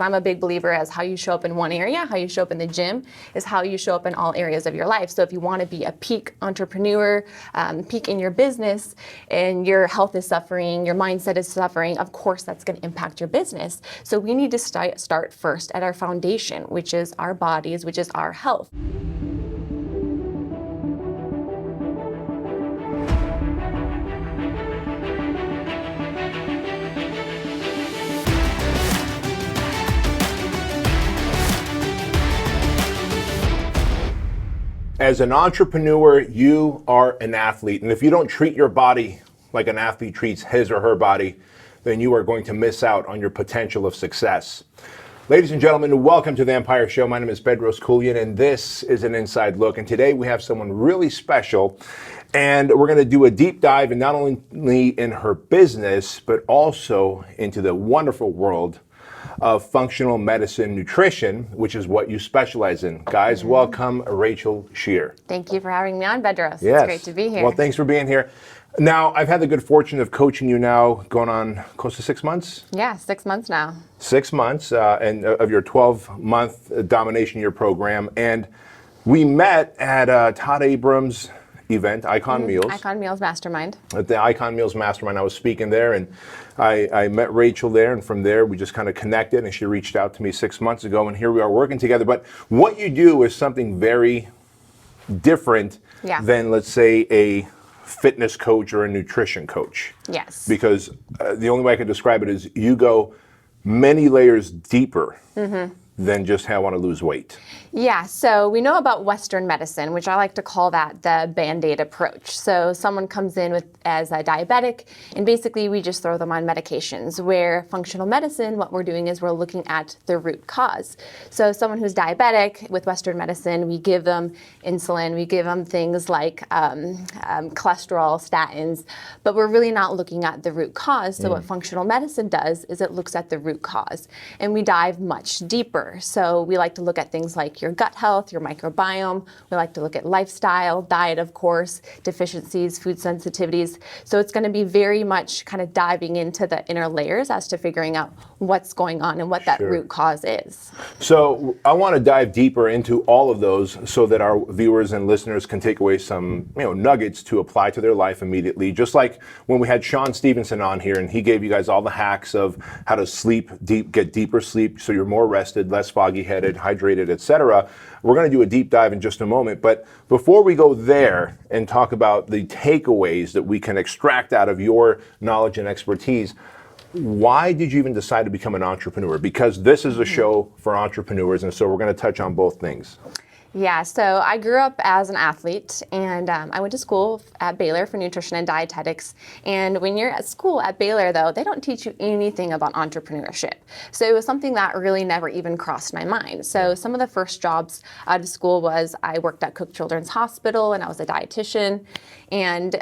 I'm a big believer as how you show up in one area, how you show up in the gym, is how you show up in all areas of your life. So if you want to be a peak entrepreneur, peak in your business, and your health is suffering, your mindset is suffering, of course that's going to impact your business. So we need to start first at our foundation, which is our bodies, which is our health. As an entrepreneur, you are an athlete. And if you don't treat your body like an athlete treats his or her body, then you are going to miss out on your potential of success. Ladies and gentlemen, welcome to The Empire Show. My name is Bedros, and this is an inside look. And today we have someone really special. And we're going to do a deep dive, and not only in her business, but also into the wonderful world of functional medicine nutrition, which is what you specialize in. Guys, welcome Rachel Scheer. Thank you for having me on, Bedros. Yes. It's great to be here. Well, thanks for being here. Now, I've had the good fortune of coaching you now going on close to 6 months? Yeah, 6 months now. 6 months, and of your 12-month domination year program. And we met at Todd Abrams' event, Icon Meals. Icon Meals Mastermind. At the Icon Meals Mastermind, I was speaking there, and I met Rachel there, and from there we just kind of connected, and she reached out to me 6 months ago, and here we are working together. But what you do is something very different than, let's say, a fitness coach or a nutrition coach. Yes. Because the only way I can describe it is you go many layers deeper than just, hey, I want to lose weight. Yeah, so we know about Western medicine, which I like to call that the Band-Aid approach. So someone comes in as a diabetic, and basically we just throw them on medications, where functional medicine, what we're doing is we're looking at the root cause. So someone who's diabetic, with Western medicine, we give them insulin, we give them things like cholesterol, statins, but we're really not looking at the root cause. So what functional medicine does is it looks at the root cause, and we dive much deeper. So we like to look at things like your gut health, your microbiome. We like to look at lifestyle, diet, of course, deficiencies, food sensitivities. So it's going to be very much kind of diving into the inner layers as to figuring out what's going on and what that root cause is. So I want to dive deeper into all of those so that our viewers and listeners can take away some nuggets to apply to their life immediately. Just like when we had Sean Stevenson on here, and he gave you guys all the hacks of how to sleep deep, get deeper sleep so you're more rested, less foggy-headed, hydrated, etc. We're going to do a deep dive in just a moment. But before we go there and talk about the takeaways that we can extract out of your knowledge and expertise, why did you even decide to become an entrepreneur? Because this is a show for entrepreneurs, and so we're going to touch on both things. Yeah, so I grew up as an athlete, and I went to school at Baylor for nutrition and dietetics. And when you're at school at Baylor, though, they don't teach you anything about entrepreneurship. So it was something that really never even crossed my mind. So some of the first jobs out of school was I worked at Cook Children's Hospital, and I was a dietitian. And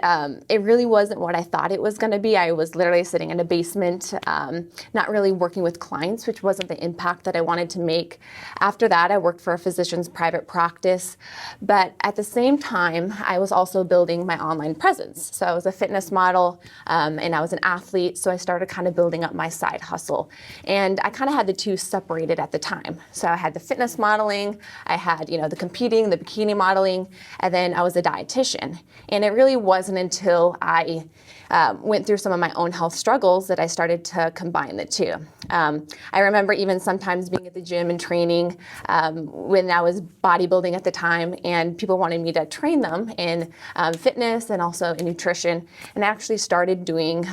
it really wasn't what I thought it was going to be. I was literally sitting in a basement, not really working with clients, which wasn't the impact that I wanted to make. After that, I worked for a physician's private practice. But at the same time, I was also building my online presence. So I was a fitness model, and I was an athlete. So I started kind of building up my side hustle. And I kind of had the two separated at the time. So I had the fitness modeling, I had, the competing, the bikini modeling, and then I was a dietitian. And it really wasn't until I went through some of my own health struggles that I started to combine the two. I remember even sometimes being at the gym and training when I was bodybuilding at the time, and people wanted me to train them in fitness and also in nutrition, and I actually started doing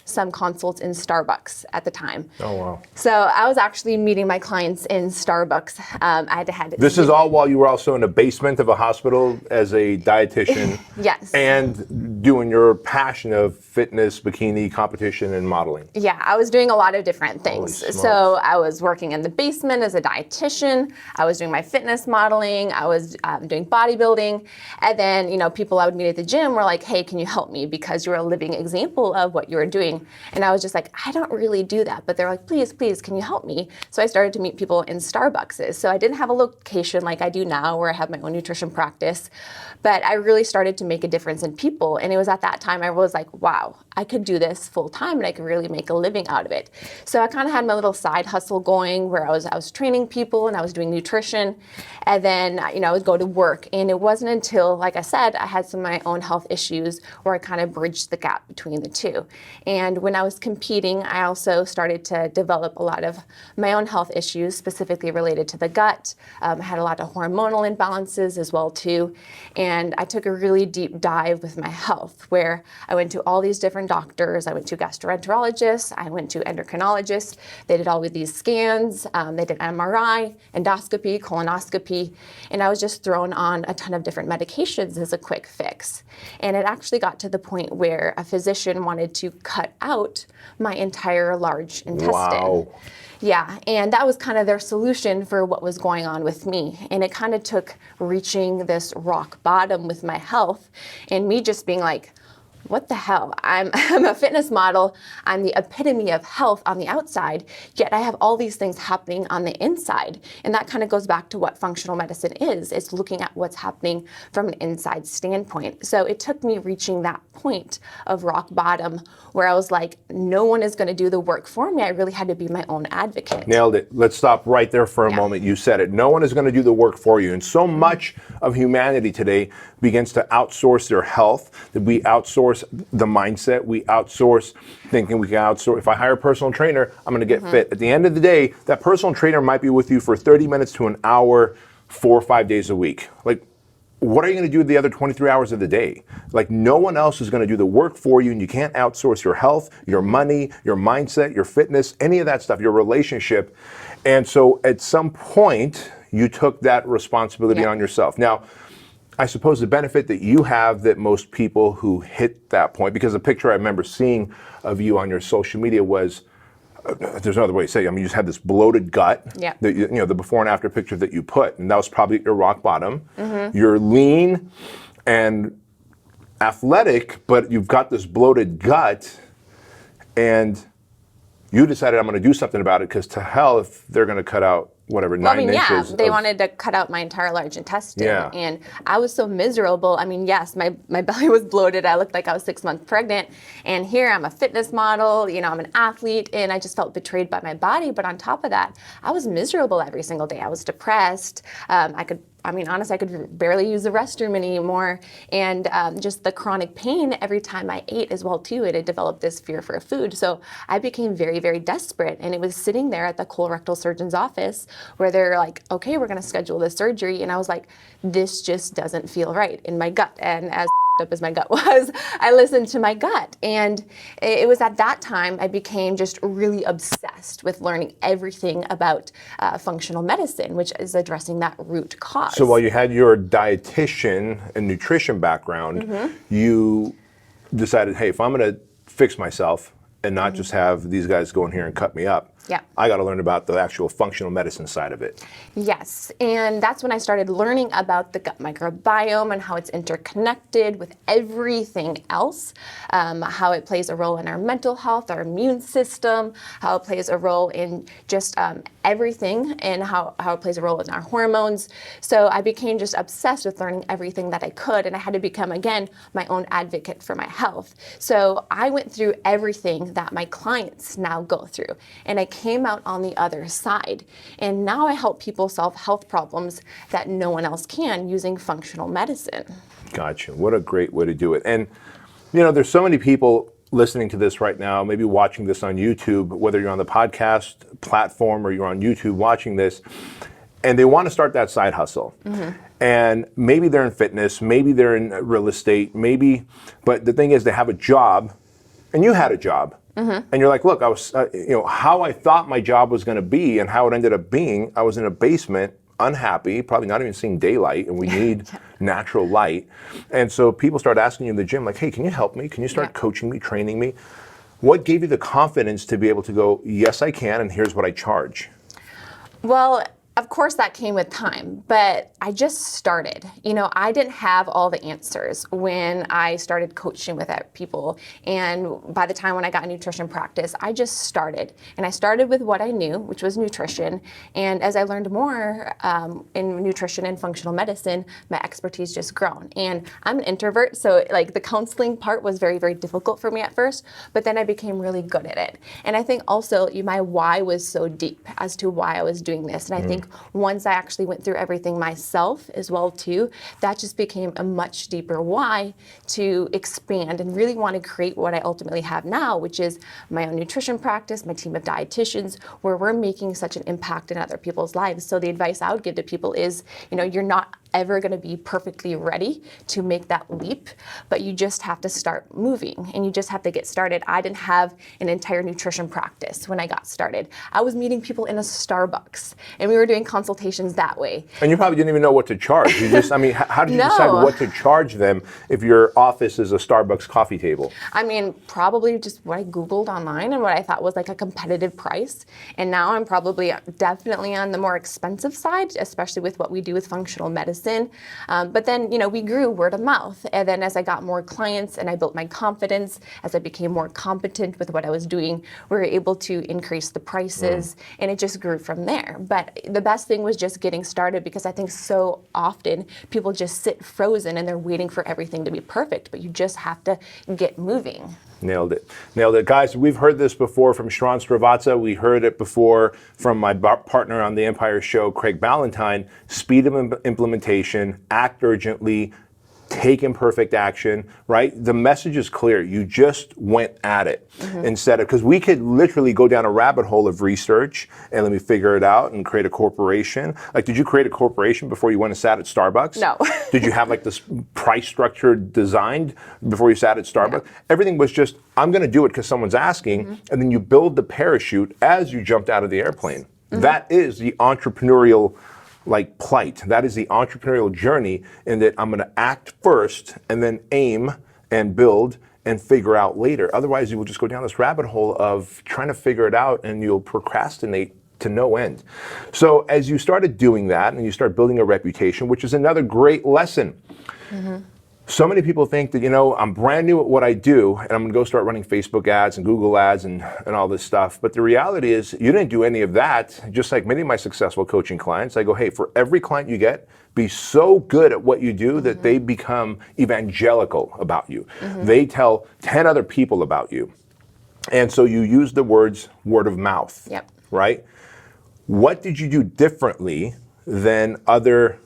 some consults in Starbucks at the time. Oh, wow. So I was actually meeting my clients in Starbucks. This is all while you were also in the basement of a hospital as a dietitian. Yes. And doing your passion of fitness, bikini, competition, and modeling. Yeah, I was doing a lot of different things. Holy smokes. So I was working in the basement as a dietitian. I was doing my fitness modeling. I was doing bodybuilding. And then, people I would meet at the gym were like, hey, can you help me? Because you're a living example of what you were doing. And I was just like, I don't really do that. But they're like, please, can you help me? So I started to meet people in Starbucks. So I didn't have a location like I do now where I have my own nutrition practice. But I really started to make a difference in people. And it was at that time I was like, wow, I could do this full time and I could really make a living out of it. So I kind of had my little side hustle going where I was training people and I was doing nutrition. And then, I would go to work. And it wasn't until, like I said, I had some of my own health issues where I kind of bridged the gap between the two. And when I was competing, I also started to develop a lot of my own health issues, specifically related to the gut. I had a lot of hormonal imbalances as well, too. And I took a really deep dive with my health where I went to all these different doctors. I went to gastroenterologists. I went to endocrinologists. They did all of these scans. They did MRI, endoscopy, colonoscopy. And I was just thrown on a ton of different medications as a quick fix. And it actually got to the point where a physician wanted to cut out my entire large intestine. Wow. Yeah, and that was kind of their solution for what was going on with me. And it kind of took reaching this rock bottom with my health and me just being like, what the hell? I'm a fitness model. I'm the epitome of health on the outside, yet I have all these things happening on the inside. And that kind of goes back to what functional medicine is. It's looking at what's happening from an inside standpoint. So it took me reaching that point of rock bottom where I was like, no one is going to do the work for me. I really had to be my own advocate. Nailed it. Let's stop right there for a moment. You said it. No one is going to do the work for you. And so much of humanity today begins to outsource their health, that we outsource the mindset, we outsource thinking we can outsource. If I hire a personal trainer, I'm going to get fit. At the end of the day, that personal trainer might be with you for 30 minutes to an hour, 4 or 5 days a week. Like, what are you going to do the other 23 hours of the day? Like, no one else is going to do the work for you, and you can't outsource your health, your money, your mindset, your fitness, any of that stuff, your relationship. And so at some point, you took that responsibility on yourself. Now, I suppose the benefit that you have that most people who hit that point, because the picture I remember seeing of you on your social media was, there's another way to say it, I mean, you just had this bloated gut, that the before and after picture that you put, and that was probably your rock bottom. You're lean and athletic, but you've got this bloated gut, and you decided, I'm going to do something about it, because to hell if they're going to cut out whatever, 9 inches. They wanted to cut out my entire large intestine. And I was so miserable. I mean, yes, my belly was bloated. I looked like I was 6 months pregnant. And here I'm a fitness model, I'm an athlete, and I just felt betrayed by my body. But on top of that, I was miserable every single day. I was depressed. Honestly, I could barely use the restroom anymore. And just the chronic pain every time I ate as well, too. It had developed this fear for food. So I became very, very desperate. And it was sitting there at the colorectal surgeon's office where they're like, okay, we're going to schedule this surgery. And I was like, this just doesn't feel right in my gut. And as up as my gut was, I listened to my gut. And it was at that time I became just really obsessed with learning everything about functional medicine, which is addressing that root cause. So while you had your dietitian and nutrition background, you decided, hey, if I'm going to fix myself and not just have these guys go in here and cut me up, I got to learn about the actual functional medicine side of it. Yes, and that's when I started learning about the gut microbiome and how it's interconnected with everything else, how it plays a role in our mental health, our immune system, how it plays a role in just everything, and how it plays a role in our hormones. So I became just obsessed with learning everything that I could, and I had to become, again, my own advocate for my health. So I went through everything that my clients now go through, and I came out on the other side. And now I help people solve health problems that no one else can using functional medicine. Gotcha. What a great way to do it. And, there's so many people listening to this right now, maybe watching this on YouTube, whether you're on the podcast platform or you're on YouTube watching this, and they want to start that side hustle. And maybe they're in fitness, maybe they're in real estate, but the thing is they have a job, and you had a job. And you're like, look, I was, how I thought my job was going to be and how it ended up being, I was in a basement, unhappy, probably not even seeing daylight, and we need natural light. And so people start asking you in the gym, like, hey, can you help me? Can you start coaching me, training me? What gave you the confidence to be able to go, yes, I can, and here's what I charge? Well, Of course, that came with time, but I just started. I didn't have all the answers when I started coaching with people. And by the time when I got nutrition practice, I just started. And I started with what I knew, which was nutrition. And as I learned more in nutrition and functional medicine, my expertise just grown. And I'm an introvert, so like the counseling part was very, very difficult for me at first, but then I became really good at it. And I think also my why was so deep as to why I was doing this. And I think once I actually went through everything myself as well too, that just became a much deeper why to expand and really want to create what I ultimately have now, which is my own nutrition practice, my team of dietitians, where we're making such an impact in other people's lives. So the advice I would give to people is, you're not ever going to be perfectly ready to make that leap, but you just have to start moving and you just have to get started. I didn't have an entire nutrition practice when I got started. I was meeting people in a Starbucks and we were doing consultations that way. And you probably didn't even know what to charge. You just, how did you No. decide what to charge them if your office is a Starbucks coffee table? Probably just what I Googled online and what I thought was like a competitive price. And now I'm probably definitely on the more expensive side, especially with what we do with functional medicine. But then, we grew word of mouth. And then as I got more clients and I built my confidence, as I became more competent with what I was doing, we were able to increase the prices and it just grew from there. But the best thing was just getting started, because I think so often people just sit frozen and they're waiting for everything to be perfect, but you just have to get moving. Nailed it. Guys, we've heard this before from Sharon Stravatza. We heard it before from my partner on the Empire show, Craig Ballantyne. Speed of implementation, act urgently, take imperfect action, right? The message is clear. You just went at it instead of, because we could literally go down a rabbit hole of research and let me figure it out and create a corporation. Like, did you create a corporation before you went and sat at Starbucks? No. Did you have like this price structure designed before you sat at Starbucks? No. Everything was just, I'm going to do it because someone's asking. And then you build the parachute as you jumped out of the airplane. That is the entrepreneurial plight. That is the entrepreneurial journey, in that I'm going to act first and then aim and build and figure out later. Otherwise, you will just go down this rabbit hole of trying to figure it out and you'll procrastinate to no end. So as you started doing that and you start building a reputation, which is another great lesson. So many people think that, I'm brand new at what I do and I'm going to go start running Facebook ads and Google ads and all this stuff. But the reality is you didn't do any of that. Just like many of my successful coaching clients, I go, hey, for every client you get, be so good at what you do that they become evangelical about you. They tell 10 other people about you. And so you use the words word of mouth, right? What did you do differently than other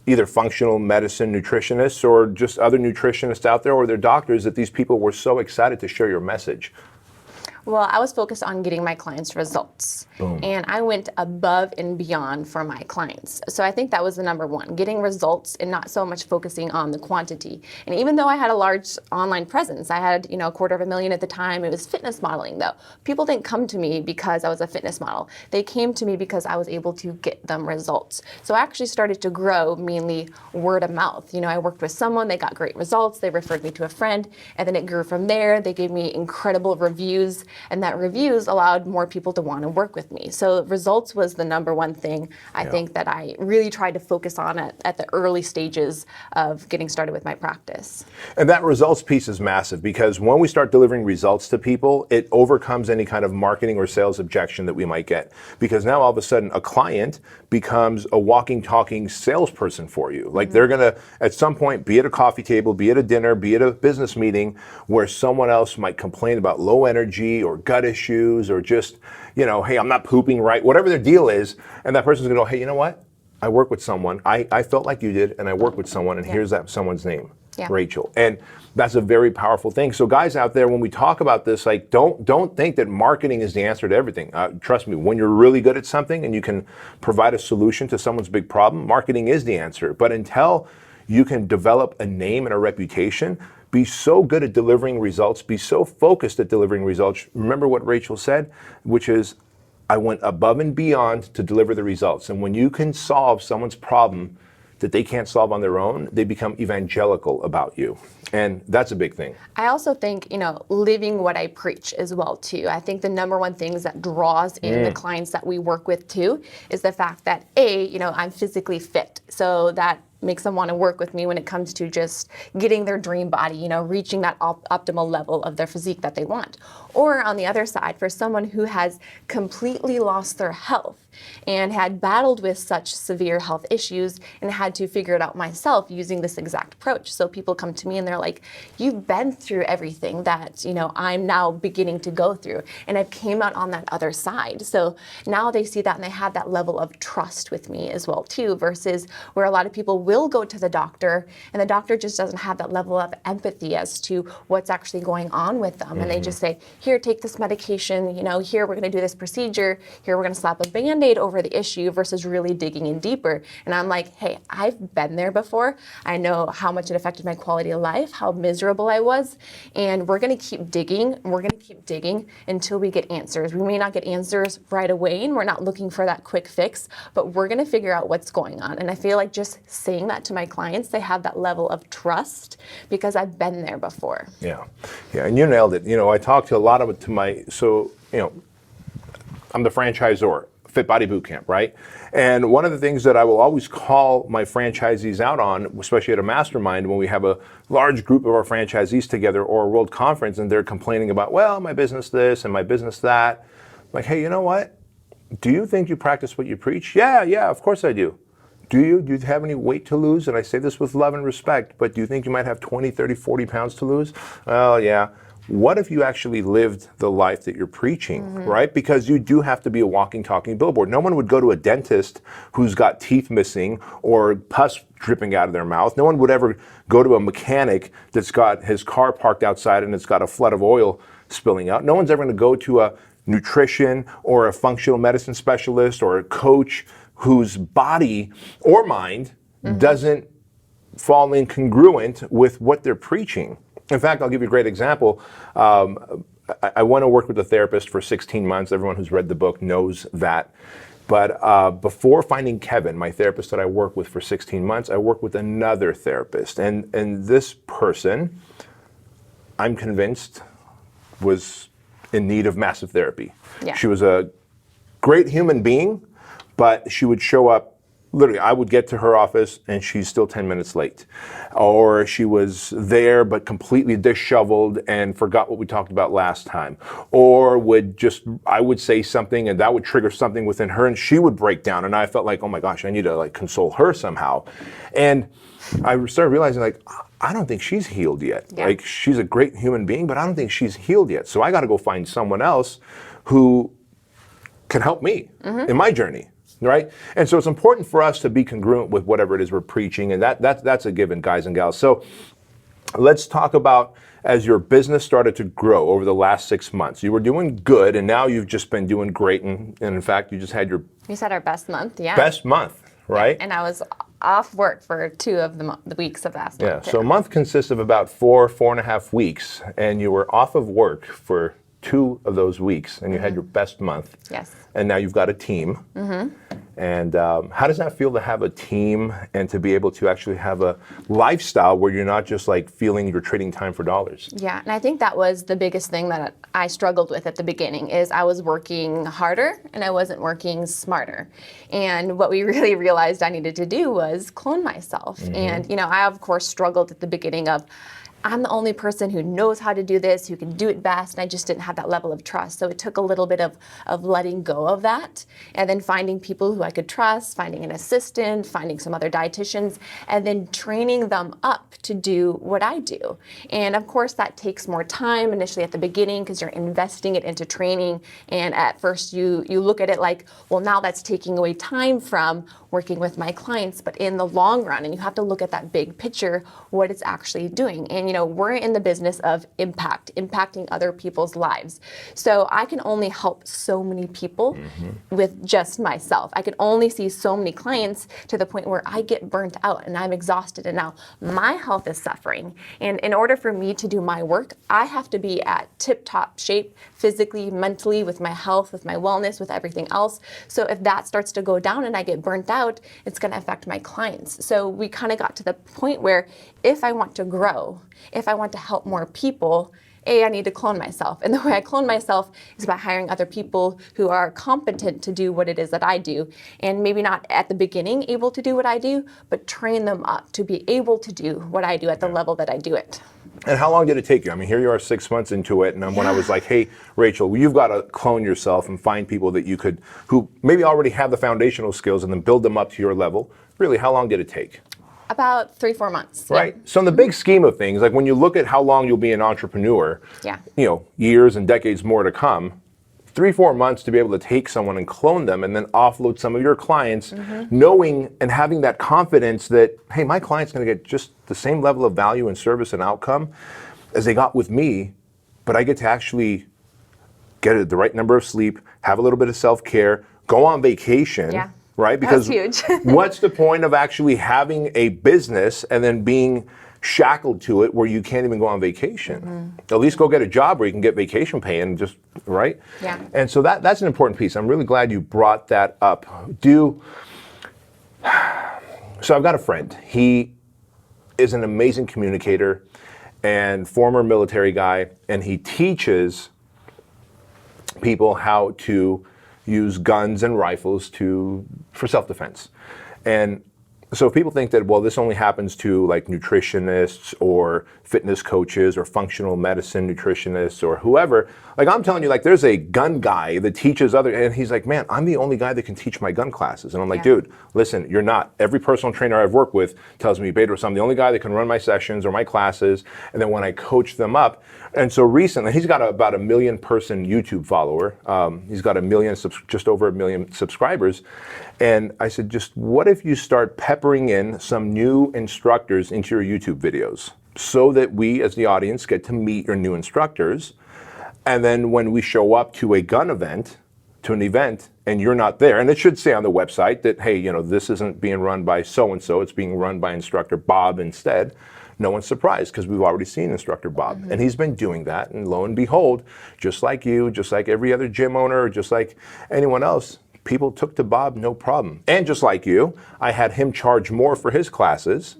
either functional medicine nutritionists or just other nutritionists out there or their doctors that these people were so excited to share your message? Well, I was focused on getting my clients results. Boom. And I went above and beyond for my clients. So I think that was the number one, getting results and not so much focusing on the quantity. And even though I had a large online presence, I had, $250,000 at the time, it was fitness modeling though. People didn't come to me because I was a fitness model. They came to me because I was able to get them results. So I actually started to grow mainly word of mouth. I worked with someone, they got great results, they referred me to a friend, and then it grew from there. They gave me incredible reviews. And that reviews allowed more people to want to work with me. So results was the number one thing I think that I really tried to focus on at the early stages of getting started with my practice. And that results piece is massive, because when we start delivering results to people, it overcomes any kind of marketing or sales objection that we might get. Because now all of a sudden a client becomes a walking, talking salesperson for you. Like they're going to, at some point, be at a coffee table, be at a dinner, be at a business meeting where someone else might complain about low energy or gut issues or just, hey, I'm not pooping right, whatever their deal is. And that person's going to go, hey, you know what? I work with someone. I felt like you did, and I work with someone, and here's that someone's name, Rachel. And that's a very powerful thing. So guys out there, when we talk about this, don't think that marketing is the answer to everything. Trust me, when you're really good at something and you can provide a solution to someone's big problem, marketing is the answer. But until you can develop a name and a reputation, be so good at delivering results, be so focused at delivering results. Remember what Rachel said, which is, I went above and beyond to deliver the results. And when you can solve someone's problem that they can't solve on their own, they become evangelical about you. And that's a big thing. I also think, living what I preach as well too. I think the number one things that draws in the clients that we work with too is the fact that I'm physically fit. So that makes them want to work with me when it comes to just getting their dream body, reaching that optimal level of their physique that they want. Or on the other side, for someone who has completely lost their health and had battled with such severe health issues and had to figure it out myself using this exact approach. So people come to me and they're like, you've been through everything that, I'm now beginning to go through. And I've came out on that other side. So now they see that and they have that level of trust with me as well too, versus where a lot of people will go to the doctor and the doctor just doesn't have that level of empathy as to what's actually going on with them. And they just say, here, take this medication, here, we're going to do this procedure, here, we're going to slap a Band-Aid over the issue versus really digging in deeper. And I'm like, hey, I've been there before. I know how much it affected my quality of life, how miserable I was. And we're going to keep digging. We're going to keep digging until we get answers. We may not get answers right away, and we're not looking for that quick fix, but we're going to figure out what's going on. And I feel like just saying that to my clients, they have that level of trust because I've been there before. Yeah, and you nailed it. I talked to a lot of it I'm the franchisor, Fit Body Bootcamp, right? And one of the things that I will always call my franchisees out on, especially at a mastermind, when we have a large group of our franchisees together or a world conference and they're complaining about, well, my business this and my business that. I'm like, hey, you know what? Do you think you practice what you preach? Yeah, of course I do. Do you have any weight to lose? And I say this with love and respect, but do you think you might have 20, 30, 40 pounds to lose? Well, yeah. What if you actually lived the life that you're preaching, right? Because you do have to be a walking, talking billboard. No one would go to a dentist who's got teeth missing or pus dripping out of their mouth. No one would ever go to a mechanic that's got his car parked outside and it's got a flood of oil spilling out. No one's ever going to go to a nutrition or a functional medicine specialist or a coach whose body or mind doesn't fall incongruent with what they're preaching. In fact, I'll give you a great example. I went to work with a therapist for 16 months. Everyone who's read the book knows that. But before finding Kevin, my therapist that I worked with for 16 months, I worked with another therapist. And this person, I'm convinced, was in need of massive therapy. Yeah. She was a great human being, but she would show up. Literally, I would get to her office and she's still 10 minutes late. Or she was there but completely disheveled and forgot what we talked about last time. Or I would say something and that would trigger something within her and she would break down. And I felt like, oh my gosh, I need to console her somehow. And I started realizing I don't think she's healed yet. Yeah. She's a great human being, but I don't think she's healed yet. So I got to go find someone else who can help me in my journey. Right? And so it's important for us to be congruent with whatever it is we're preaching, and that's a given, guys and gals. So let's talk about as your business started to grow over the last 6 months. You were doing good, and now you've just been doing great, and in fact, you just had your... You said our best month, yeah. Best month, right? Yeah, and I was off work for 2 of the weeks of last month. Yeah, so a month consists of about 4.5 weeks, and you were off of work for 2 of those weeks, and you had your best month. Yes. And now you've got a team. And how does that feel to have a team and to be able to actually have a lifestyle where you're not just feeling you're trading time for dollars? Yeah, and I think that was the biggest thing that I struggled with at the beginning is I was working harder and I wasn't working smarter. And what we really realized I needed to do was clone myself. And, I of course struggled at the beginning of, I'm the only person who knows how to do this, who can do it best, and I just didn't have that level of trust. So it took a little bit of letting go of that, and then finding people who I could trust, finding an assistant, finding some other dietitians, and then training them up to do what I do. And of course, that takes more time initially at the beginning because you're investing it into training, and at first you look at it like, well, now that's taking away time from working with my clients, but in the long run, and you have to look at that big picture, what it's actually doing. And we're in the business of impacting other people's lives. So I can only help so many people with just myself. I can only see so many clients to the point where I get burnt out and I'm exhausted, and now my health is suffering. And in order for me to do my work, I have to be at tip-top shape physically, mentally, with my health, with my wellness, with everything else. So if that starts to go down and I get burnt out, it's going to affect my clients. So we kind of got to the point where if I want to grow, if I want to help more people, I need to clone myself. And the way I clone myself is by hiring other people who are competent to do what it is that I do. And maybe not at the beginning able to do what I do, but train them up to be able to do what I do at the level that I do it. And how long did it take you? I mean, here you are 6 months into it, and when I was like, hey, Rachel, you've got to clone yourself and find people that you could, who maybe already have the foundational skills, and then build them up to your level. Really, how long did it take? About 3-4 months. Right. Yeah. So in the big scheme of things, like when you look at how long you'll be an entrepreneur, years and decades more to come, 3-4 months to be able to take someone and clone them and then offload some of your clients, knowing and having that confidence that, hey, my client's going to get just the same level of value and service and outcome as they got with me, but I get to actually get the right number of sleep, have a little bit of self-care, go on vacation. Yeah. Right? Because that's huge. What's the point of actually having a business and then being shackled to it where you can't even go on vacation? At least go get a job where you can get vacation pay and just, right? Yeah. And so that's an important piece. I'm really glad you brought that up. So I've got a friend. He is an amazing communicator and former military guy, and he teaches people how to use guns and rifles for self-defense. And so if people think that, well, this only happens to like nutritionists or fitness coaches or functional medicine nutritionists or whoever, like I'm telling you, like there's a gun guy that teaches and he's like, man, I'm the only guy that can teach my gun classes. And I'm like, dude, listen, you're not. Every personal trainer I've worked with tells me, Bedros, I'm the only guy that can run my sessions or my classes. And then when I coach them up, and so recently, he's got about 1 million person YouTube follower. He's got just over 1 million subscribers. And I said, just what if you start peppering in some new instructors into your YouTube videos so that we as the audience get to meet your new instructors. And then when we show up to an event, and you're not there, and it should say on the website that, hey, this isn't being run by so-and-so, it's being run by instructor Bob instead. No one's surprised because we've already seen Instructor Bob, and he's been doing that. And lo and behold, just like you, just like every other gym owner, just like anyone else, people took to Bob, no problem. And just like you, I had him charge more for his classes.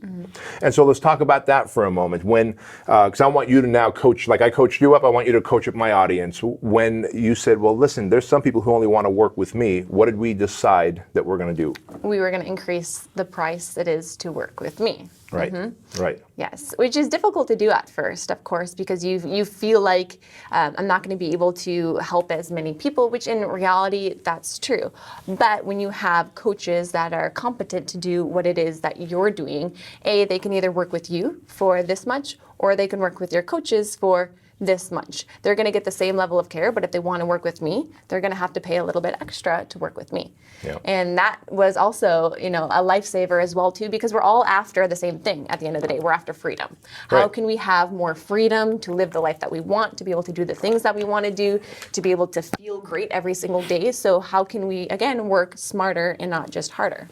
And so let's talk about that for a moment. Because I want you to now coach, like I coached you up, I want you to coach up my audience. When you said, well, listen, there's some people who only want to work with me, what did we decide that we're going to do? We were going to increase the price it is to work with me. Right, right. Yes, which is difficult to do at first, of course, because you feel like I'm not going to be able to help as many people, which in reality, that's true. But when you have coaches that are competent to do what it is that you're doing, they can either work with you for this much, or they can work with your coaches for this much. They're going to get the same level of care, but if they want to work with me, they're going to have to pay a little bit extra to work with me. Yeah. And that was also, a lifesaver as well too, because we're all after the same thing at the end of the day. We're after freedom. How can we have more freedom to live the life that we want, to be able to do the things that we want to do, to be able to feel great every single day? So how can we, again, work smarter and not just harder?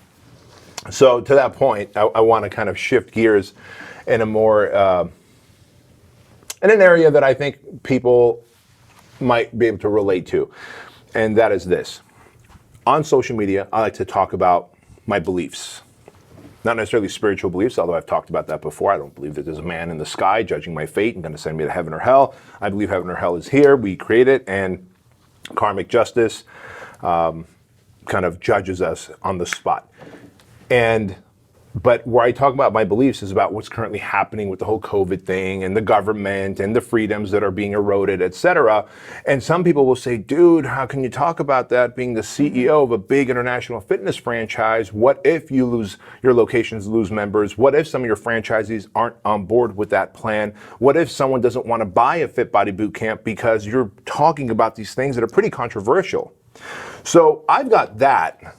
So to that point, I want to kind of shift gears in a more in an area that I think people might be able to relate to, and that is this. On social media, I like to talk about my beliefs. Not necessarily spiritual beliefs, although I've talked about that before. I don't believe that there's a man in the sky judging my fate and going to send me to heaven or hell. I believe heaven or hell is here. We create it, and karmic justice kind of judges us on the spot. But where I talk about my beliefs is about what's currently happening with the whole COVID thing and the government and the freedoms that are being eroded, et cetera. And some people will say, dude, how can you talk about that being the CEO of a big international fitness franchise? What if your locations lose members? What if some of your franchisees aren't on board with that plan? What if someone doesn't want to buy a Fit Body Bootcamp because you're talking about these things that are pretty controversial? So I've got that,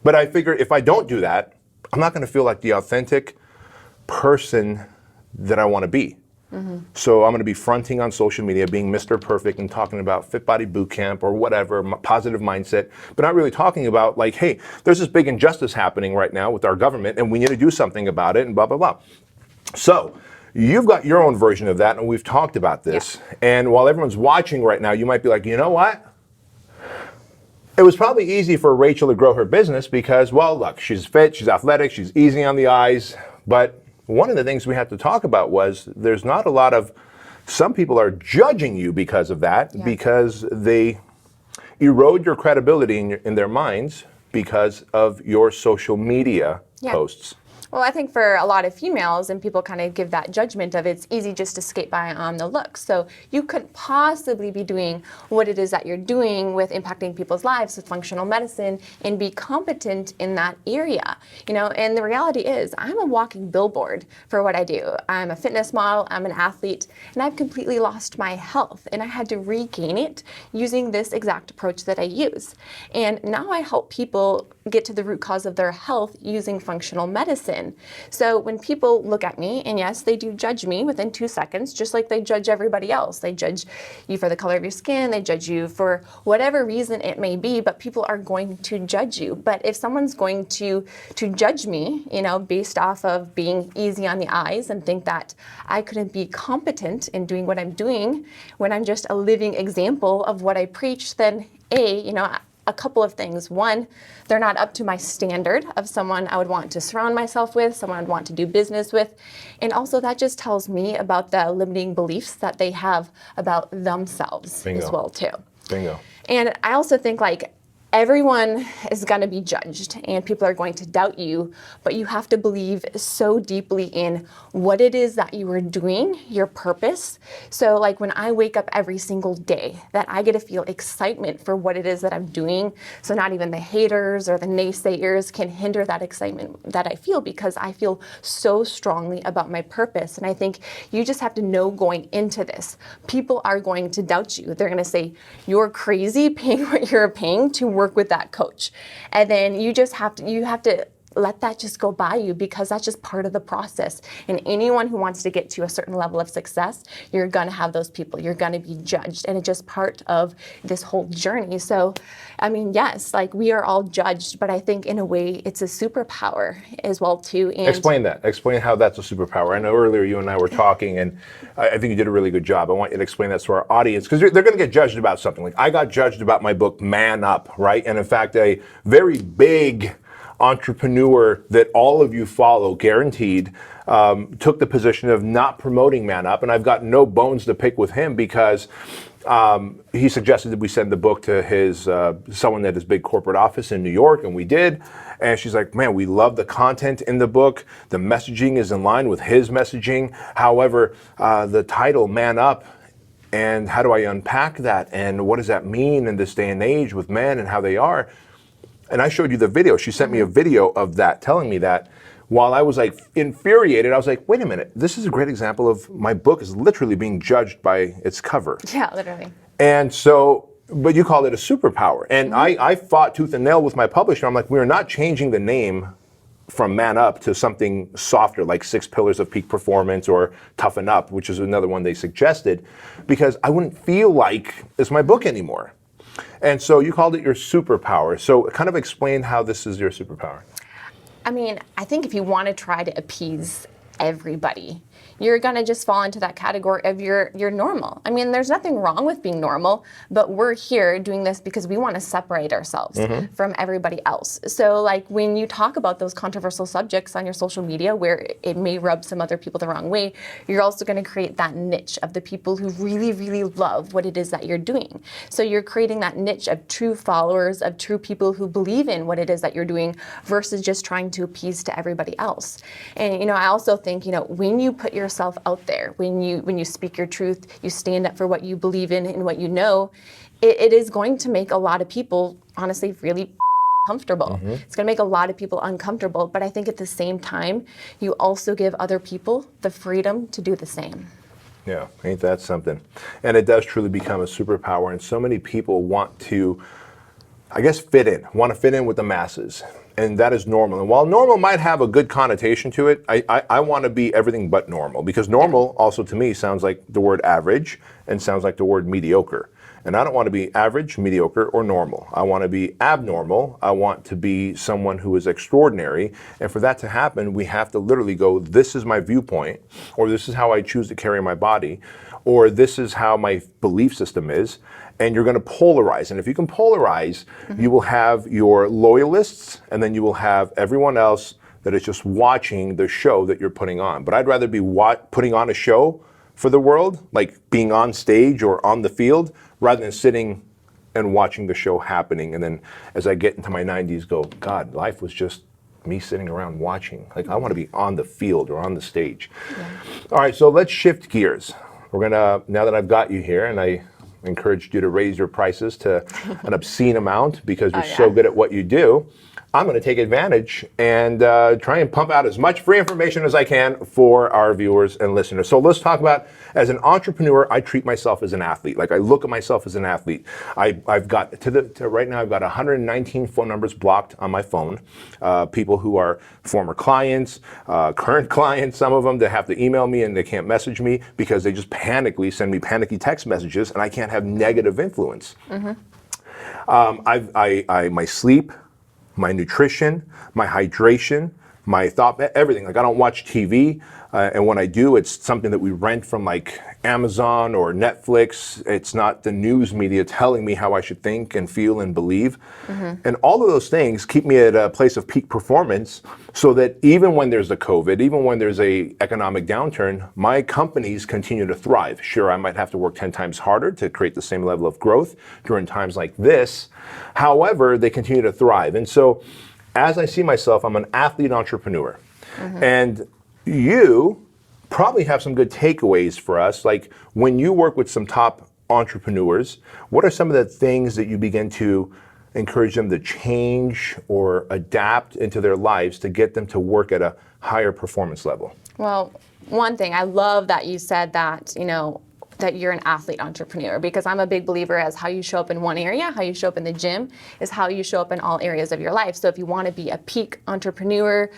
but I figure if I don't do that, I'm not going to feel like the authentic person that I want to be. So I'm going to be fronting on social media, being Mr. Perfect and talking about Fit Body Boot Camp or whatever, positive mindset, but not really talking about like, hey, there's this big injustice happening right now with our government and we need to do something about it and blah, blah, blah. So you've got your own version of that and we've talked about this. Yeah. And while everyone's watching right now, you might be like, you know what? It was probably easy for Rachel to grow her business because, well, look, she's fit, she's athletic, she's easy on the eyes. But one of the things we had to talk about was there's not a lot of, some people are judging you because of that, because they erode your credibility in their minds because of your social media posts. Well, I think for a lot of females, and people kind of give that judgment of it's easy just to skate by on the looks. So you couldn't possibly be doing what it is that you're doing with impacting people's lives with functional medicine and be competent in that area. You know, and the reality is I'm a walking billboard for what I do. I'm a fitness model, I'm an athlete, and I've completely lost my health. And I had to regain it using this exact approach that I use. And now I help people get to the root cause of their health using functional medicine. So when people look at me, and yes, they do judge me within 2 seconds, just like they judge everybody else. They judge you for the color of your skin, they judge you for whatever reason it may be, but people are going to judge you. But if someone's going to judge me, you know, based off of being easy on the eyes and think that I couldn't be competent in doing what I'm doing when I'm just a living example of what I preach, then a couple of things. One, they're not up to my standard of someone I would want to surround myself with, someone I'd want to do business with. And also that just tells me about the limiting beliefs that they have about themselves as well too. Bingo. And I also think like everyone is going to be judged and people are going to doubt you, but you have to believe so deeply in what it is that you are doing, your purpose. So like when I wake up every single day, that I get to feel excitement for what it is that I'm doing. So not even the haters or the naysayers can hinder that excitement that I feel because I feel so strongly about my purpose. And I think you just have to know going into this, people are going to doubt you. They're going to say, you're crazy paying what you're paying to work with that coach. And then you have to let that just go by you because that's just part of the process. And anyone who wants to get to a certain level of success, you're going to have those people. You're going to be judged. And it's just part of this whole journey. So, I mean, yes, like we are all judged, but I think in a way it's a superpower as well too. And explain that. Explain how that's a superpower. I know earlier you and I were talking and I think you did a really good job. I want you to explain that to our audience because they're going to get judged about something. Like I got judged about my book, Man Up, right? And in fact, a very big entrepreneur that all of you follow, guaranteed, took the position of not promoting Man Up. And I've got no bones to pick with him because he suggested that we send the book to his someone at his big corporate office in New York, and we did. And she's like, man, we love the content in the book. The messaging is in line with his messaging. However, the title, Man Up, and how do I unpack that? And what does that mean in this day and age with men and how they are? And I showed you the video. She sent me a video of that, telling me that. While I was like infuriated, I was like, wait a minute, this is a great example of my book is literally being judged by its cover. Yeah, literally. And so, but you call it a superpower. And I fought tooth and nail with my publisher. I'm like, we're not changing the name from Man Up to something softer like 6 Pillars of Peak Performance or Toughen Up, which is another one they suggested, because I wouldn't feel like it's my book anymore. And so you called it your superpower. So kind of explain how this is your superpower. I mean, I think if you want to try to appease everybody, you're going to just fall into that category of you're normal. I mean, there's nothing wrong with being normal, but we're here doing this because we want to separate ourselves from everybody else. So like when you talk about those controversial subjects on your social media where it may rub some other people the wrong way, you're also going to create that niche of the people who really, really love what it is that you're doing. So you're creating that niche of true followers, of true people who believe in what it is that you're doing versus just trying to appease to everybody else. And, I also think, when you put yourself out there, when you speak your truth, you stand up for what you believe in and what you know, it is going to make a lot of people, honestly, really comfortable. It's going to make a lot of people uncomfortable, but I think at the same time, you also give other people the freedom to do the same. Yeah, ain't that something? And it does truly become a superpower, and so many people want to, I guess, want to fit in with the masses. and that is normal. And while normal might have a good connotation to it, I want to be everything but normal, because normal also to me sounds like the word average and sounds like the word mediocre. And I don't want to be average, mediocre, or normal. I want to be abnormal. I want to be someone who is extraordinary. And for that to happen, we have to literally go, this is my viewpoint, or this is how I choose to carry my body, or this is how my belief system is. And you're going to polarize. And if you can polarize, you will have your loyalists, and then you will have everyone else that is just watching the show that you're putting on. But I'd rather be putting on a show for the world, like being on stage or on the field, rather than sitting and watching the show happening. And then as I get into my 90s, go, God, life was just me sitting around watching. Like, I want to be on the field or on the stage. Yeah. All right, so let's shift gears. We're gonna, now that I've got you here, and I encouraged you to raise your prices to an obscene amount because you're so good at what you do, I'm going to take advantage and try and pump out as much free information as I can for our viewers and listeners. So let's talk about, as an entrepreneur, I treat myself as an athlete. Like, I look at myself as an athlete. I've got right now, I've got 119 phone numbers blocked on my phone. People who are former clients, current clients, some of them that have to email me and they can't message me because they just send me panicky text messages, and I can't have negative influence. My sleep, my nutrition, my hydration, my thought, everything. Like, I don't watch TV, and when I do, it's something that we rent from like Amazon or Netflix. It's not the news media telling me how I should think and feel and believe. And all of those things keep me at a place of peak performance, so that even when there's the COVID, even when there's a economic downturn, my companies continue to thrive. Sure, I might have to work 10 times harder to create the same level of growth during times like this. However, they continue to thrive. And so, as I see myself, I'm an athlete entrepreneur. And you probably have some good takeaways for us. Like, when you work with some top entrepreneurs, what are some of the things that you begin to encourage them to change or adapt into their lives to get them to work at a higher performance level? Well, one thing, I love that you said that, that you're an athlete entrepreneur, because I'm a big believer as how you show up in one area, how you show up in the gym is how you show up in all areas of your life. So if you want to be a peak entrepreneur,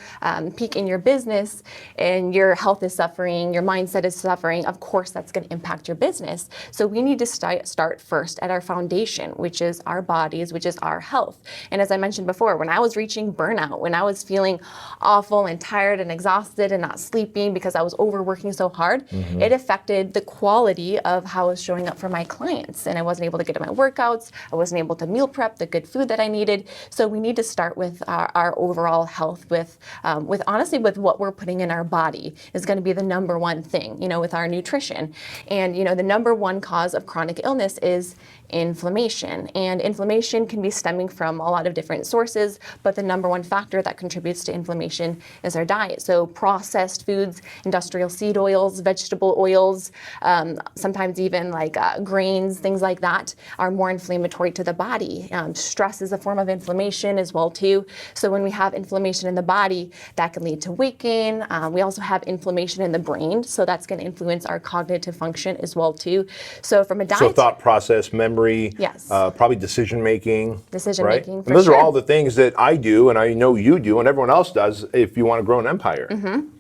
peak in your business, and your health is suffering, your mindset is suffering, of course that's going to impact your business. So we need to start first at our foundation, which is our bodies, which is our health. And as I mentioned before, when I was reaching burnout, when I was feeling awful and tired and exhausted and not sleeping because I was overworking so hard, it affected the quality of how I was showing up for my clients. And I wasn't able to get to my workouts. I wasn't able to meal prep the good food that I needed. So we need to start with our overall health, with honestly, with what we're putting in our body is going to be the number one thing, with our nutrition. And, the number one cause of chronic illness is inflammation. And inflammation can be stemming from a lot of different sources, but the number one factor that contributes to inflammation is our diet. So processed foods, industrial seed oils, vegetable oils, sometimes even like grains, things like that are more inflammatory to the body. Stress is a form of inflammation as well too. So when we have inflammation in the body, that can lead to weight gain. We also have inflammation in the brain, so that's going to influence our cognitive function as well too. So from a diet, so thought process, memory, yes, probably decision making, right? And those are all the things that I do, and I know you do, and everyone else does if you want to grow an empire.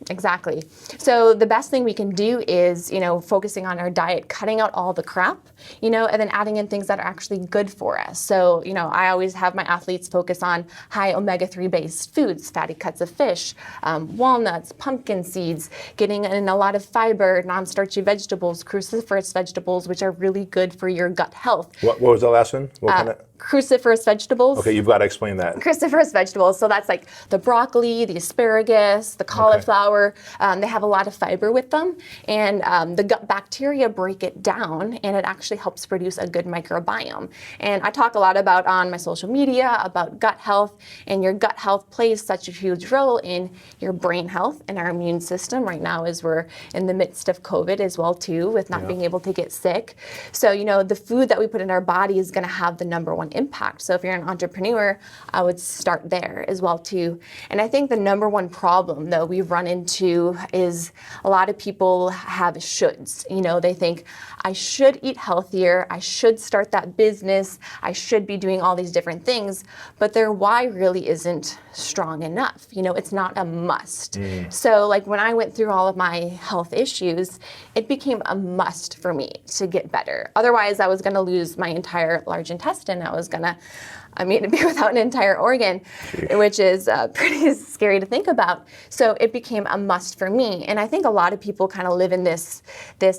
Exactly. So the best thing we can do is, focusing on our diet, cutting out all the crap, and then adding in things that are actually good for us. So, I always have my athletes focus on high omega-3 based foods, fatty cuts of fish, walnuts, pumpkin seeds, getting in a lot of fiber, non-starchy vegetables, cruciferous vegetables, which are really good for your gut health. What was the last one? What kind of? Cruciferous vegetables. Okay, you've got to explain that. Cruciferous vegetables, so that's like the broccoli, the asparagus, the cauliflower. They have a lot of fiber with them, and the gut bacteria break it down, and it actually helps produce a good microbiome. And I talk a lot about on my social media about gut health, and your gut health plays such a huge role in your brain health and our immune system right now as we're in the midst of COVID as well too, with not being able to get sick. So, the food that we put in our body is going to have the number one impact. So if you're an entrepreneur, I would start there as well too. And I think the number one problem though we've run into is a lot of people have shoulds. They think I should eat healthier, I should start that business, I should be doing all these different things, but their why really isn't strong enough. It's not a must. So like when I went through all of my health issues, it became a must for me to get better. Otherwise, I was going to lose my entire large intestine. I was going to be without an entire organ, which is pretty scary to think about. So it became a must for me. And I think a lot of people kind of live in this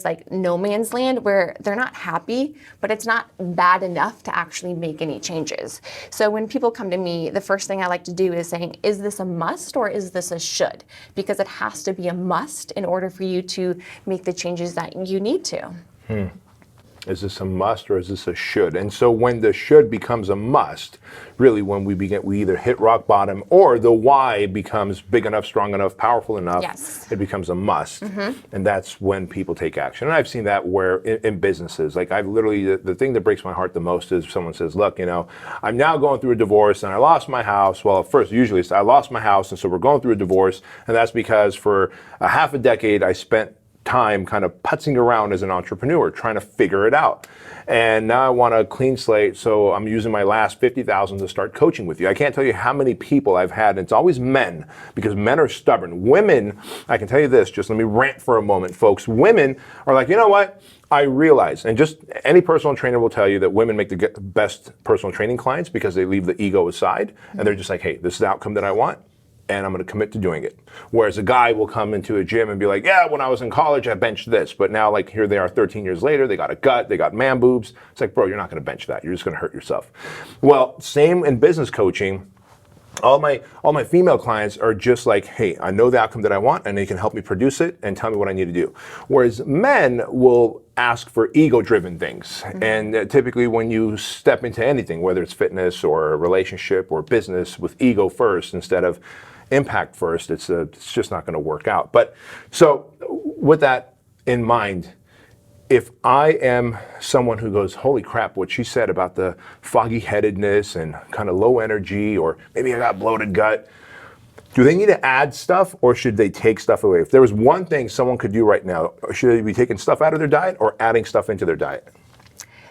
like no man's land where they're not happy, but it's not bad enough to actually make any changes. So when people come to me, the first thing I like to do is saying, is this a must or is this a should? Because it has to be a must in order for you to make the changes that you need to. Is this a must or is this a should? And so when the should becomes a must, really when we either hit rock bottom or the why becomes big enough, strong enough, powerful enough, it becomes a must. And that's when people take action. And I've seen that where in businesses, like I've literally, the thing that breaks my heart the most is someone says, look, I'm now going through a divorce and I lost my house. Well, first, usually it's I lost my house and so we're going through a divorce. And that's because for a half a decade, I spent time kind of putzing around as an entrepreneur, trying to figure it out. And now I want a clean slate, so I'm using my last $50,000 to start coaching with you. I can't tell you how many people I've had, and it's always men, because men are stubborn. Women, I can tell you this, just let me rant for a moment, folks. Women are like, you know what? I realize, and just any personal trainer will tell you that women make the best personal training clients because they leave the ego aside, and they're just like, hey, this is the outcome that I want, and I'm going to commit to doing it. Whereas a guy will come into a gym and be like, yeah, when I was in college, I benched this. But now, like, here they are 13 years later, they got a gut, they got man boobs. It's like, bro, you're not going to bench that. You're just going to hurt yourself. Well, same in business coaching. All my female clients are just like, hey, I know the outcome that I want, and they can help me produce it and tell me what I need to do. Whereas men will ask for ego-driven things. And typically when you step into anything, whether it's fitness or a relationship or business with ego first instead of impact first, it's just not going to work out. But so with that in mind, if I am someone who goes, holy crap, what she said about the foggy headedness and kind of low energy, or maybe I got bloated gut, do they need to add stuff or should they take stuff away? If there was one thing someone could do right now, should they be taking stuff out of their diet or adding stuff into their diet?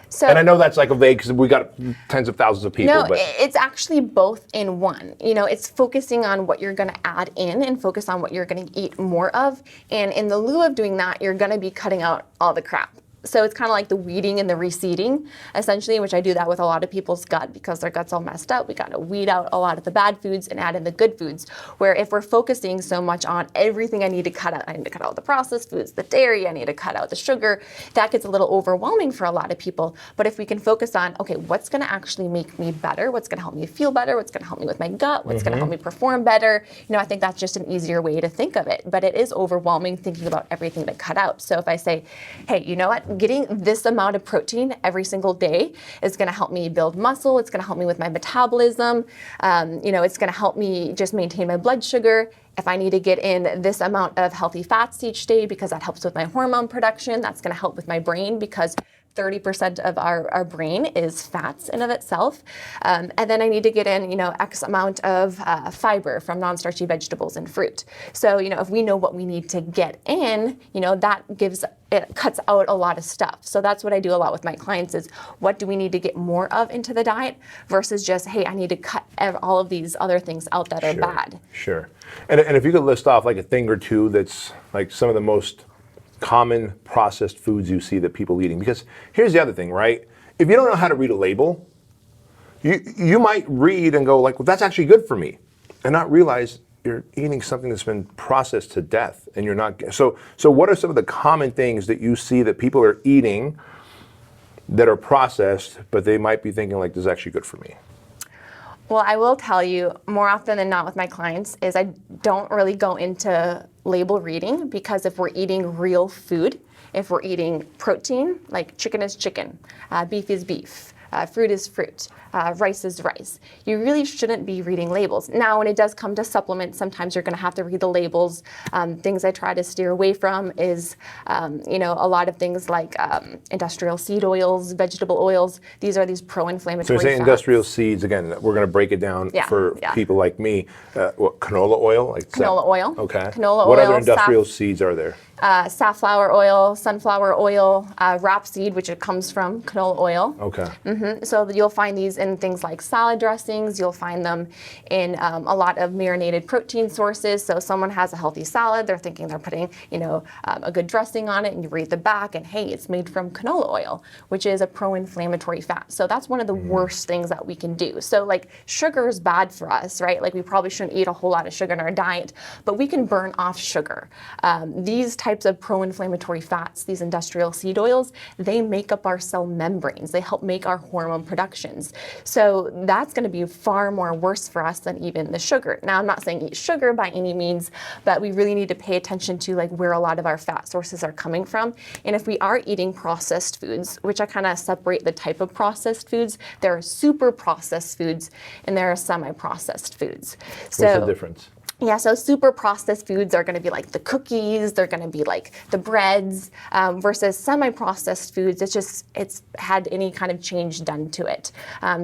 So, and I know that's like a vague, because we got tens of thousands of people. No, but it's actually both in one. It's focusing on what you're going to add in and focus on what you're going to eat more of. And in the lieu of doing that, you're going to be cutting out all the crap. So it's kind of like the weeding and the reseeding, essentially, which I do that with a lot of people's gut because their gut's all messed up. We got to weed out a lot of the bad foods and add in the good foods, where if we're focusing so much on everything I need to cut out, I need to cut out the processed foods, the dairy, I need to cut out the sugar, that gets a little overwhelming for a lot of people. But if we can focus on, okay, what's going to actually make me better? What's going to help me feel better? What's going to help me with my gut? What's going to help me perform better? I think that's just an easier way to think of it. But it is overwhelming thinking about everything to cut out. So if I say, hey, you know what? Getting this amount of protein every single day is going to help me build muscle. It's going to help me with my metabolism. It's going to help me just maintain my blood sugar. If I need to get in this amount of healthy fats each day because that helps with my hormone production, that's going to help with my brain because 30% of our brain is fats in of itself. And then I need to get in, X amount of fiber from non-starchy vegetables and fruit. So, if we know what we need to get in, it cuts out a lot of stuff. So that's what I do a lot with my clients is what do we need to get more of into the diet versus just, hey, I need to cut all of these other things out that are bad. Sure. And if you could list off like a thing or two that's like some of the most common processed foods you see that people eating, because here's the other thing, right? If you don't know how to read a label, you might read and go like, well, that's actually good for me, and not realize you're eating something that's been processed to death, and you're not. So what are some of the common things that you see that people are eating that are processed, but they might be thinking like, this is actually good for me? Well, I will tell you more often than not with my clients is I don't really go into label reading, because if we're eating real food, if we're eating protein, like chicken is chicken, beef is beef, fruit is fruit, rice is rice. You really shouldn't be reading labels. Now, when it does come to supplements, sometimes you're going to have to read the labels. Things I try to steer away from is, a lot of things like industrial seed oils, vegetable oils. These are these pro-inflammatory So you say fats. industrial seeds, again, we're going to break it down for people like me. What, canola oil? Like Canola oil. Okay. Canola what oil, other industrial seeds are there? Safflower oil, sunflower oil, rapeseed, which it comes from canola oil. Okay. So you'll find these in things like salad dressings. You'll find them in a lot of marinated protein sources. So someone has a healthy salad, they're thinking they're putting, a good dressing on it, and you read the back, and hey, it's made from canola oil, which is a pro-inflammatory fat. So that's one of the worst things that we can do. So like sugar is bad for us, right? Like we probably shouldn't eat a whole lot of sugar in our diet, but we can burn off sugar. These types of pro-inflammatory fats, these industrial seed oils, they make up our cell membranes. They help make our hormone productions. So that's going to be far more worse for us than even the sugar. Now, I'm not saying eat sugar by any means, but we really need to pay attention to like where a lot of our fat sources are coming from. And if we are eating processed foods, which I kind of separate the type of processed foods, there are super processed foods and there are semi-processed foods. What's the difference? Yeah, so super processed foods are going to be like the cookies, they're going to be like the breads, versus semi-processed foods, it's had any kind of change done to it.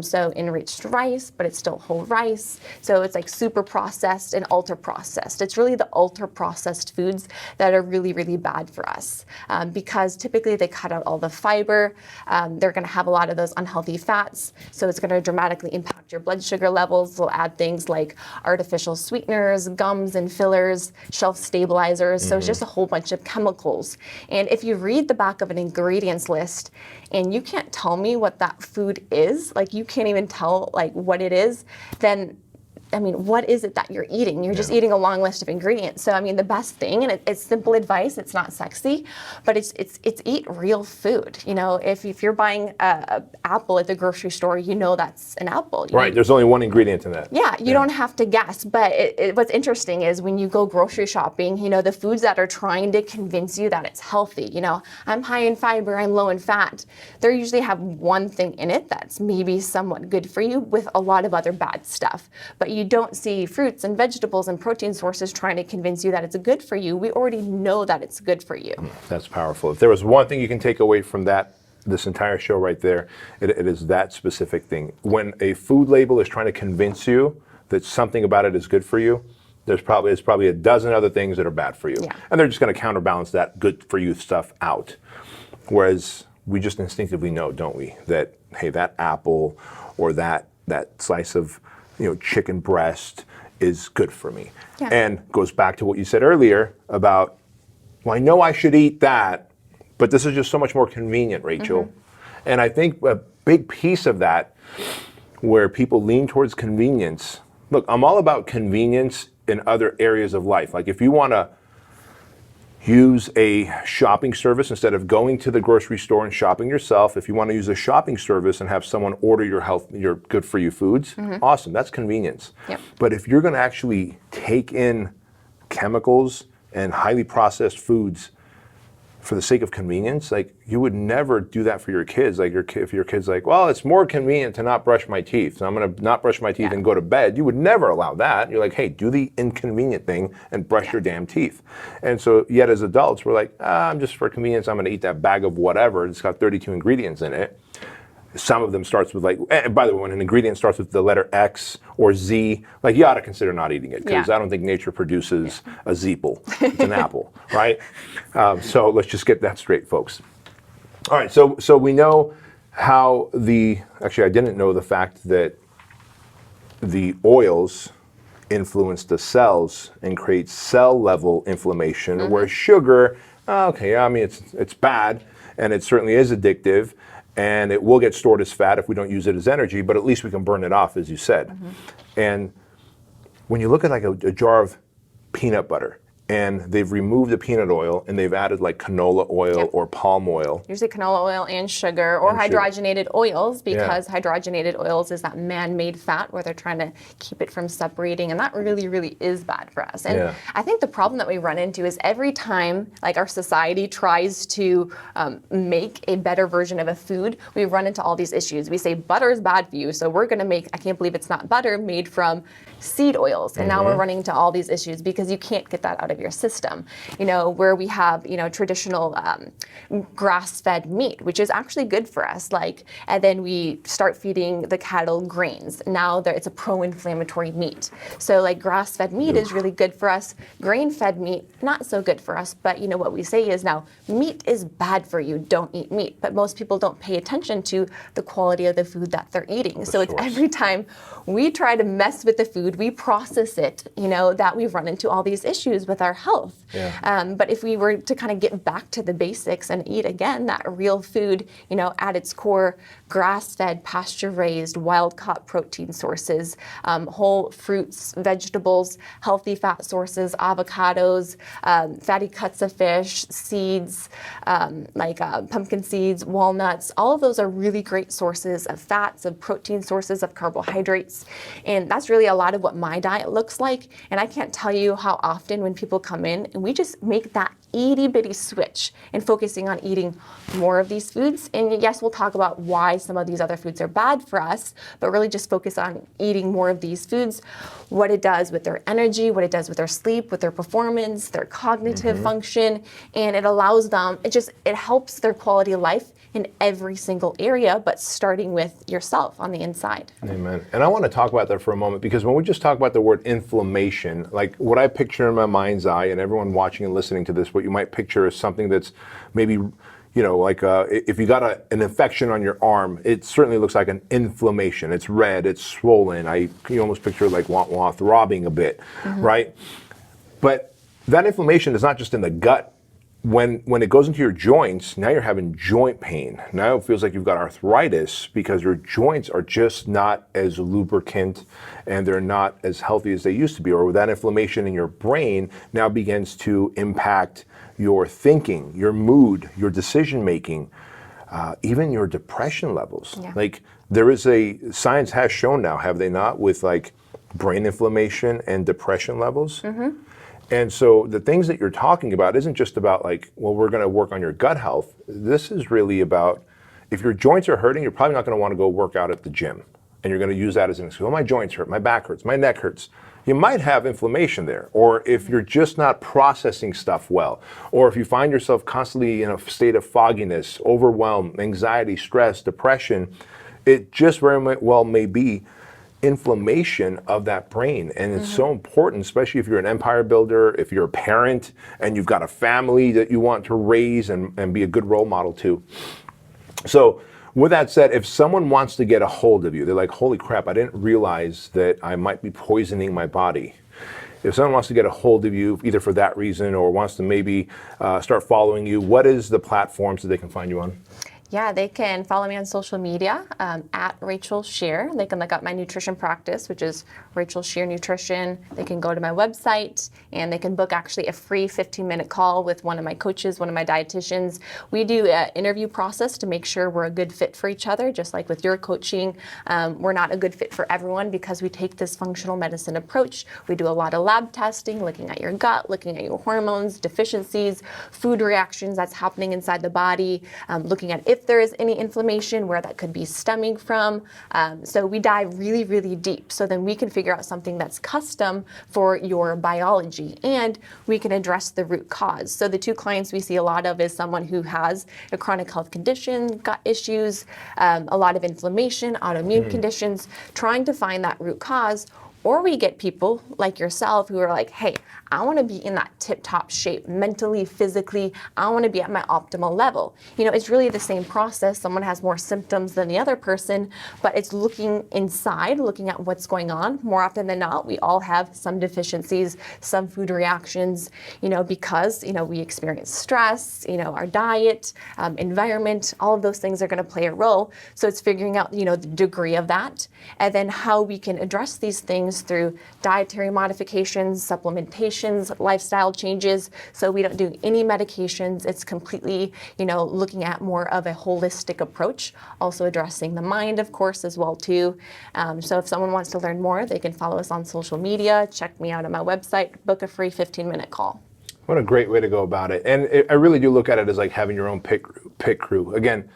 So enriched rice, but it's still whole rice. So it's like super processed and ultra processed. It's really the ultra processed foods that are really, really bad for us, because typically they cut out all the fiber. They're going to have a lot of those unhealthy fats. So it's going to dramatically impact your blood sugar levels. They'll add things like artificial sweeteners, gums and fillers, shelf stabilizers. So it's just a whole bunch of chemicals. And if you read the back of an ingredients list and you can't tell me what that food is, like you can't even tell like what it is, then what is it that you're eating? You're just eating a long list of ingredients. So, the best thing, and it's simple advice, it's not sexy, but it's eat real food. If you're buying an apple at the grocery store, that's an apple. Right, there's only one ingredient in that. Yeah, you don't have to guess. But what's interesting is when you go grocery shopping, the foods that are trying to convince you that it's healthy, I'm high in fiber, I'm low in fat, they usually have one thing in it that's maybe somewhat good for you with a lot of other bad stuff. But you don't see fruits and vegetables and protein sources trying to convince you that it's good for you. We already know that it's good for you. That's powerful. If there was one thing you can take away from this entire show right there, it is that specific thing. When a food label is trying to convince you that something about it is good for you, there's probably a dozen other things that are bad for you. Yeah. And they're just going to counterbalance that good for you stuff out. Whereas we just instinctively know, don't we, that, hey, that apple or that slice of chicken breast is good for me. Yeah. And goes back to what you said earlier about, well, I know I should eat that, but this is just so much more convenient, Rachel. And I think a big piece of that, where people lean towards convenience, look, I'm all about convenience in other areas of life. Like if you want to use a shopping service instead of going to the grocery store and shopping yourself. If you want to use a shopping service and have someone order your good for you foods, awesome, that's convenience. Yep. But if you're going to actually take in chemicals and highly processed foods for the sake of convenience, like you would never do that for your kids. Like if your kid's like, well, it's more convenient to not brush my teeth, so I'm going to not brush my teeth and go to bed. You would never allow that. You're like, hey, do the inconvenient thing and brush your damn teeth. And so yet as adults, we're like, I'm just for convenience, I'm going to eat that bag of whatever. It's got 32 ingredients in it. Some of them starts with like, and by the way, when an ingredient starts with the letter X or Z, like you ought to consider not eating it, because I don't think nature produces a zeeple. It's an apple, right? So let's just get that straight, folks. All right, so we know how actually I didn't know the fact that the oils influence the cells and create cell level inflammation, where sugar, it's bad, and it certainly is addictive. And it will get stored as fat if we don't use it as energy, but at least we can burn it off, as you said. And when you look at like a jar of peanut butter, and they've removed the peanut oil and they've added like canola oil or palm oil. Usually canola oil and sugar or hydrogenated oils, because hydrogenated oils is that man-made fat where they're trying to keep it from separating, and that really, really is bad for us. And I think the problem that we run into is every time like our society tries to make a better version of a food, we run into all these issues. We say butter is bad for you, so we're going to make, I can't believe it's not butter, made from seed oils. And now we're running into all these issues because you can't get that out of your system. You know, where we have, you know, traditional grass-fed meat, which is actually good for us. Like, and then we start feeding the cattle grains. Now it's a pro-inflammatory meat. So like grass-fed meat is really good for us. Grain-fed meat, not so good for us. But you know what we say is now meat is bad for you. Don't eat meat. But most people don't pay attention to the quality of the food that they're eating. So it's every time we try to mess with the food, we process it, you know, that we run into all these issues with our health. But if we were to kind of get back to the basics and eat again that real food, you know, at its core, grass-fed, pasture-raised, wild-caught protein sources, whole fruits, vegetables, healthy fat sources, avocados, fatty cuts of fish, seeds, like pumpkin seeds, walnuts, all of those are really great sources of fats, of protein sources, of carbohydrates. And that's really a lot of what my diet looks like. And I can't tell you how often when people come in and we just make that itty-bitty switch and focusing on eating more of these foods. And yes, we'll talk about why some of these other foods are bad for us, but really just focus on eating more of these foods, what it does with their energy, what it does with their sleep, with their performance, their cognitive function, and it allows them, it helps their quality of life in every single area, but starting with yourself on the inside. Amen. And I want to talk about that for a moment, because when we just talk about the word inflammation, like what I picture in my mind's eye, and everyone watching and listening to this, what you might picture is something that's maybe, you know, like if you got an infection on your arm, it certainly looks like an inflammation. It's red, it's swollen. You almost picture like wah throbbing a bit, right? But that inflammation is not just in the gut. When it goes into your joints, now you're having joint pain. Now it feels like you've got arthritis because your joints are just not as lubricant and they're not as healthy as they used to be. Or that inflammation in your brain now begins to impact your thinking, your mood, your decision making, even your depression levels. Like science has shown now, have they not, with like brain inflammation and depression levels? And so the things that you're talking about isn't just about like, well, we're going to work on your gut health. This is really about, if your joints are hurting, you're probably not going to want to go work out at the gym. And you're going to use that as an excuse. Oh, my joints hurt, my back hurts, my neck hurts. You might have inflammation there. Or if you're just not processing stuff well, or if you find yourself constantly in a state of fogginess, overwhelm, anxiety, stress, depression, it just very well may be inflammation of that brain. And it's so important, especially if you're an empire builder, if you're a parent and you've got a family that you want to raise and be a good role model to. So with that said, if someone wants to get a hold of you, they're like, holy crap, I didn't realize that I might be poisoning my body. If someone wants to get a hold of you, either for that reason or wants to maybe start following you, what is the platforms that they can find you on? Yeah, they can follow me on social media at Rachel Scheer. They can look up my nutrition practice, which is Rachel Scheer Nutrition. They can go to my website and they can book actually a free 15-minute call with one of my coaches, one of my dietitians. We do an interview process to make sure we're a good fit for each other, just like with your coaching. We're not a good fit for everyone because we take this functional medicine approach. We do a lot of lab testing, looking at your gut, looking at your hormones, deficiencies, food reactions that's happening inside the body, looking at if there is any inflammation, where that could be stemming from. So we dive really, really deep. So then we can figure out something that's custom for your biology, and we can address the root cause. So the two clients we see a lot of is someone who has a chronic health condition, gut issues, a lot of inflammation, autoimmune conditions, trying to find that root cause. Or we get people like yourself who are like, hey, I want to be in that tip-top shape, mentally, physically. I want to be at my optimal level. You know, it's really the same process. Someone has more symptoms than the other person, but it's looking inside, looking at what's going on. More often than not, we all have some deficiencies, some food reactions, you know, because, you know, we experience stress, you know, our diet, environment, all of those things are going to play a role. So it's figuring out, you know, the degree of that, and then how we can address these things things through dietary modifications, supplementations, lifestyle changes. So we don't do any medications. It's completely, looking at more of a holistic approach, also addressing the mind, of course, as well too. So if someone wants to learn more, they can follow us on social media, check me out on my website, book a free 15-minute call. What a great way to go about it. And I really do look at it as like having your own pit crew. Again,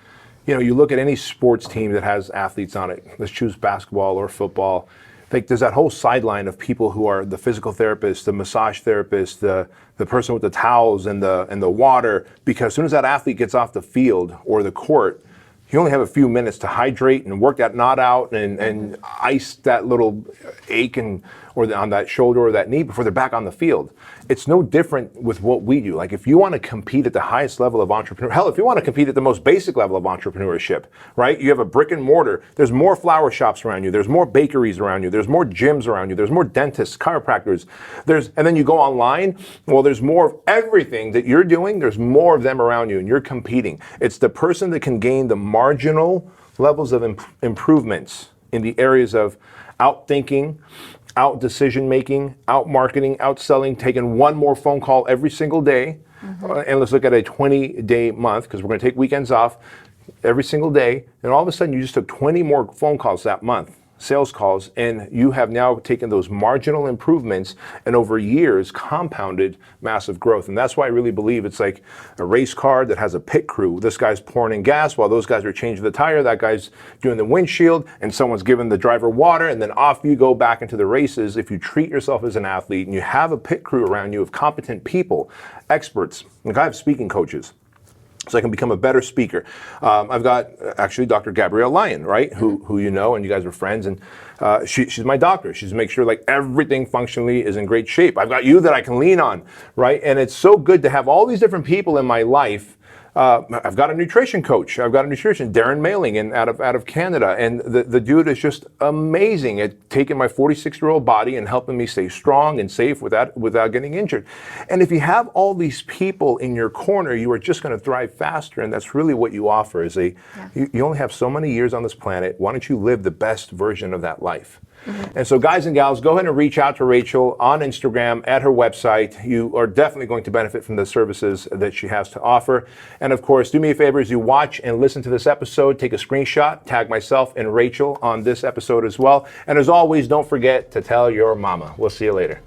you look at any sports team that has athletes on it. Let's choose basketball or football. Like there's that whole sideline of people who are the physical therapist, the massage therapist, the person with the towels and the water. Because as soon as that athlete gets off the field or the court, you only have a few minutes to hydrate and work that knot out and ice that little ache or on that shoulder or that knee before they're back on the field. It's no different with what we do. Like if you want to compete at the highest level of entrepreneurship, hell, if you want to compete at the most basic level of entrepreneurship, right? You have a brick and mortar, there's more flower shops around you, there's more bakeries around you, there's more gyms around you, there's more dentists, chiropractors, and then you go online, well, there's more of everything that you're doing, there's more of them around you and you're competing. It's the person that can gain the marginal levels of improvements in the areas of outthinking, out decision making, out marketing, out selling, taking one more phone call every single day. And let's look at a 20-day month because we're going to take weekends off every single day. And all of a sudden you just took 20 more phone calls that month, sales calls, and you have now taken those marginal improvements and over years compounded massive growth. And that's why I really believe it's like a race car that has a pit crew. This guy's pouring in gas while those guys are changing the tire, that guy's doing the windshield, and someone's giving the driver water, and then off you go back into the races. If you treat yourself as an athlete and you have a pit crew around you of competent people, experts, like I have speaking coaches, so I can become a better speaker. I've got actually Dr. Gabrielle Lyon, right? Who you know, and you guys are friends, and she's my doctor. She's make sure like everything functionally is in great shape. I've got you that I can lean on, right? And it's so good to have all these different people in my life. I've got a nutrition coach. I've got a nutrition, Darren Mailing, out of Canada, and the dude is just amazing at taking my 46-year-old body and helping me stay strong and safe without getting injured. And if you have all these people in your corner, you are just going to thrive faster, and that's really what you offer. You only have so many years on this planet. Why don't you live the best version of that life? And so guys and gals, go ahead and reach out to Rachel on Instagram at her website. You are definitely going to benefit from the services that she has to offer. And of course, do me a favor as you watch and listen to this episode, take a screenshot, tag myself and Rachel on this episode as well. And as always, don't forget to tell your mama. We'll see you later.